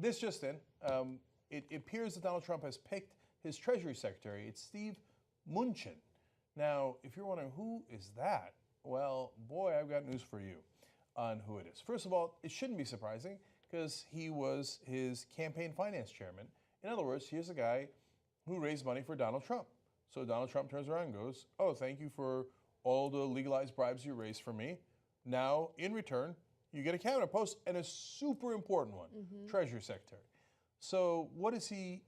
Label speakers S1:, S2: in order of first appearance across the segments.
S1: this just in, it appears that Donald Trump has picked his Treasury Secretary. It's Steve Mnuchin. Now, if you're wondering who is that, well, boy, I've got news for you on who it is. First of all, it shouldn't be surprising because he was his campaign finance chairman. In other words, here's a guy who raised money for Donald Trump. So Donald Trump turns around and goes, oh, thank you for all the legalized bribes you raised for me. Now, in return, you get a cabinet post and a super important one, Treasury Secretary. So what is he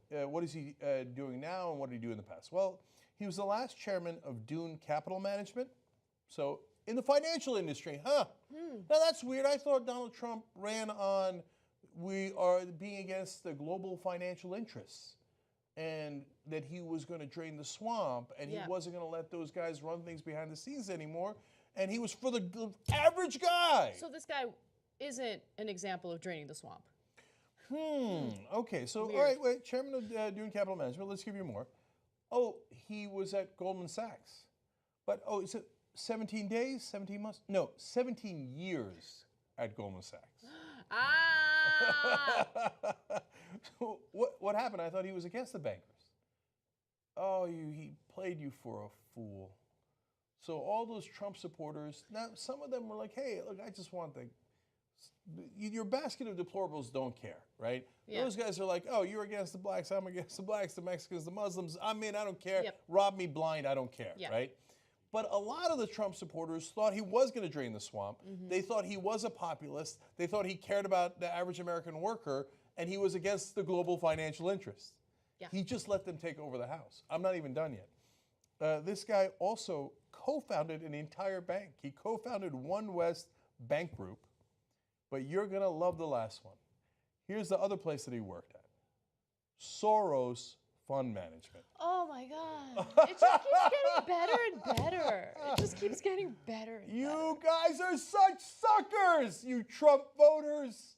S1: doing now and what did he do in the past? Well, he was the last chairman of Dune Capital Management. So in the financial industry, Now that's weird. I thought Donald Trump ran on we are being against the global financial interests and that he was going to drain the swamp and he wasn't going to let those guys run things behind the scenes anymore. And he was for the average guy.
S2: So this guy isn't an example of draining the swamp.
S1: Okay, so
S2: Weird.
S1: all right, wait, chairman of Dune Capital Management, let's give you more. Oh, he was at Goldman Sachs. But, is it 17 days, 17 months? No, 17 years at Goldman Sachs. So what happened? I thought he was against the bankers. Oh, he played you for a fool. So all those Trump supporters, now some of them were like, hey, look, I just want your basket of deplorables don't care, right?
S2: Yeah.
S1: Those guys are like, oh, you're against the blacks, I'm against the blacks, the Mexicans, the Muslims. I mean, I don't care.
S2: Yep.
S1: Rob me blind, I don't care, right? But a lot of the Trump supporters thought he was going to drain the swamp. They thought he was a populist. They thought he cared about the average American worker, and he was against the global financial interests.
S2: Yeah.
S1: He just let them take over the House. I'm not even done yet. This guy also co-founded an entire bank. He co-founded One West Bank Group, but you're going to love the last one. Here's the other place that he worked at. Soros Fund Management.
S2: Oh my God. It just keeps getting better and better. It just keeps getting better and better.
S1: You guys are such suckers, you Trump voters.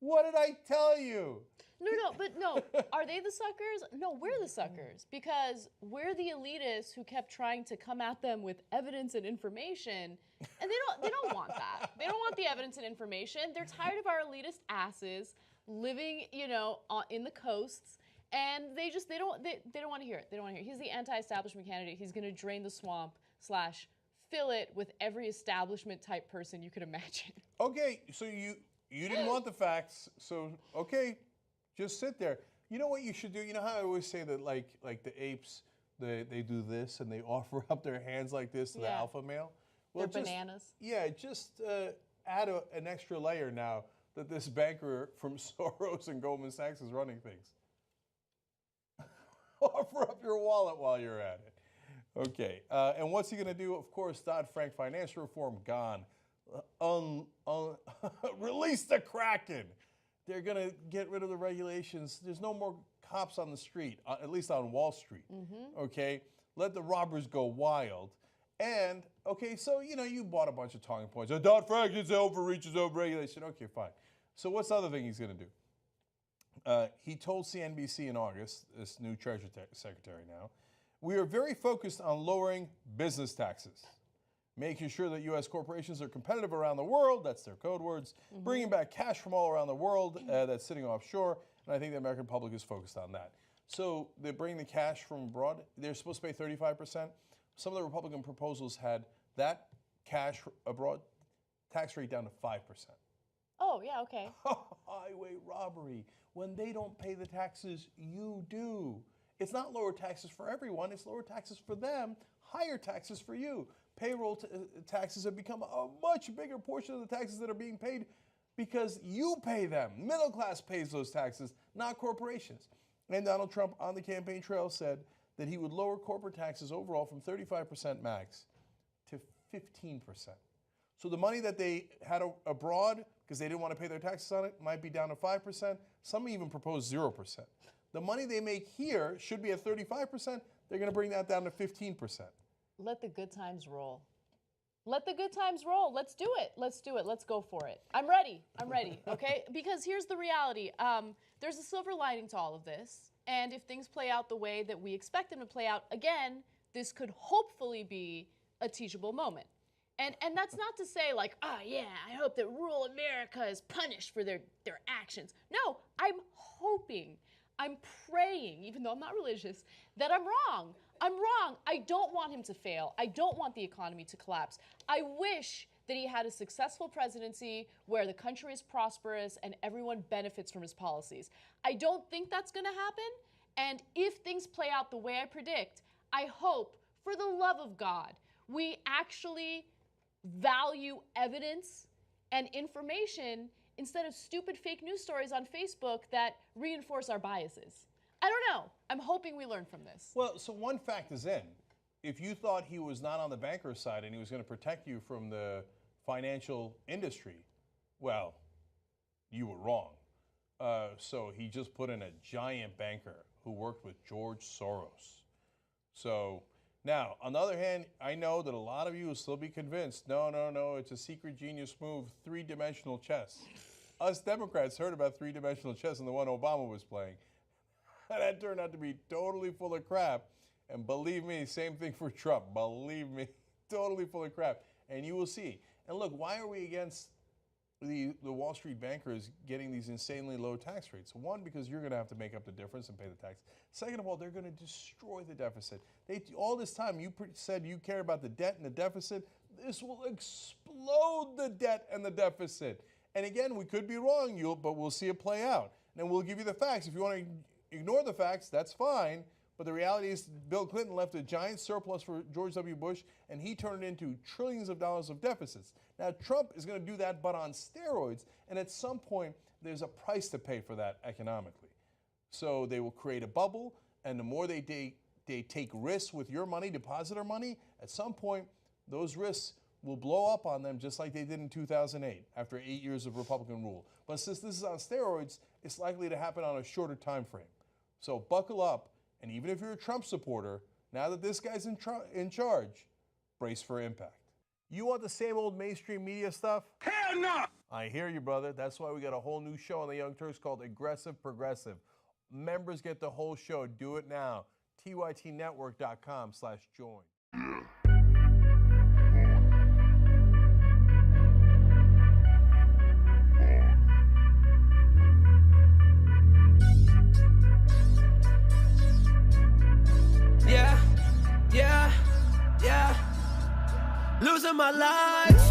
S1: What did I tell you?
S2: No. Are they the suckers? No, we're the suckers because we're the elitists who kept trying to come at them with evidence and information, and they don't want that. They don't want the evidence and information. They're tired of our elitist asses living, in the coasts, and they don't want to hear it. They don't want to hear it. He's the anti-establishment candidate. He's going to drain the swamp / fill it with every establishment type person you could imagine.
S1: Okay, so you didn't want the facts, so okay. Just sit there. You know what you should do? You know how I always say that like the apes, they do this and they offer up their hands like this to the alpha male? Well,
S2: They're bananas.
S1: Yeah, just add an extra layer now that this banker from Soros and Goldman Sachs is running things. Offer up your wallet while you're at it. Okay, and what's he going to do? Of course, Dodd-Frank financial reform gone. Release the Kraken. They're going to get rid of the regulations. There's no more cops on the street, at least on Wall Street, okay? Let the robbers go wild. And, okay, so, you bought a bunch of talking points. Dodd-Frank is overreach, is overregulation. Okay, fine. So what's the other thing he's going to do? He told CNBC in August, this new Treasury Secretary now, we are very focused on lowering business taxes, making sure that U.S. corporations are competitive around the world, that's their code words, bringing back cash from all around the world that's sitting offshore, and I think the American public is focused on that. So they bring the cash from abroad. They're supposed to pay 35%. Some of the Republican proposals had that cash abroad tax rate down to 5%.
S2: Oh, yeah, okay.
S1: Highway robbery. When they don't pay the taxes, you do. It's not lower taxes for everyone, it's lower taxes for them, higher taxes for you. Payroll taxes have become a much bigger portion of the taxes that are being paid because you pay them. Middle class pays those taxes, not corporations. And Donald Trump on the campaign trail said that he would lower corporate taxes overall from 35% max to 15%. So the money that they had abroad, because they didn't want to pay their taxes on it, might be down to 5%. Some even proposed 0%. The money they make here should be at 35%. They're going to bring that down to 15%.
S2: Let the good times roll. Let the good times roll. Let's do it. Let's do it. Let's go for it. I'm ready. I'm ready. Okay? Because here's the reality. There's a silver lining to all of this. And if things play out the way that we expect them to play out, again, this could hopefully be a teachable moment. And that's not to say like, oh yeah, I hope that rural America is punished for their actions. No, I'm hoping, I'm praying, even though I'm not religious, that I'm wrong. I'm wrong. I don't want him to fail. I don't want the economy to collapse. I wish that he had a successful presidency where the country is prosperous and everyone benefits from his policies. I don't think that's going to happen. And if things play out the way I predict, I hope, for the love of God, we actually value evidence and information instead of stupid fake news stories on Facebook that reinforce our biases. I don't know. I'm hoping we learn from this.
S1: Well, so one fact is in. If you thought he was not on the banker's side and he was going to protect you from the financial industry, well, you were wrong. So he just put in a giant banker who worked with George Soros. So now, on the other hand, I know that a lot of you will still be convinced, no, it's a secret genius move, three-dimensional chess. Us Democrats heard about three-dimensional chess in the one Obama was playing. And that turned out to be totally full of crap. And believe me, same thing for Trump. Believe me, totally full of crap. And you will see. And look, why are we against the Wall Street bankers getting these insanely low tax rates? One, because you're going to have to make up the difference and pay the tax. Second of all, they're going to destroy the deficit. All this time, you said you care about the debt and the deficit. This will explode the debt and the deficit. And again, we could be wrong, but we'll see it play out. And we'll give you the facts. If you want to ignore the facts, that's fine. But the reality is Bill Clinton left a giant surplus for George W. Bush, and he turned it into trillions of dollars of deficits. Now, Trump is going to do that, but on steroids. And at some point, there's a price to pay for that economically. So they will create a bubble, and the more they take risks with your money, depositor money, at some point, those risks will blow up on them just like they did in 2008 after 8 years of Republican rule. But since this is on steroids, it's likely to happen on a shorter time frame. So buckle up. And even if you're a Trump supporter, now that this guy's in charge, brace for impact. You want the same old mainstream media stuff?
S3: Hell no!
S1: I hear you, brother. That's why we got a whole new show on the Young Turks called Aggressive Progressive. Members get the whole show. Do it now. TYTnetwork.com/join.
S3: Yeah, losing my life.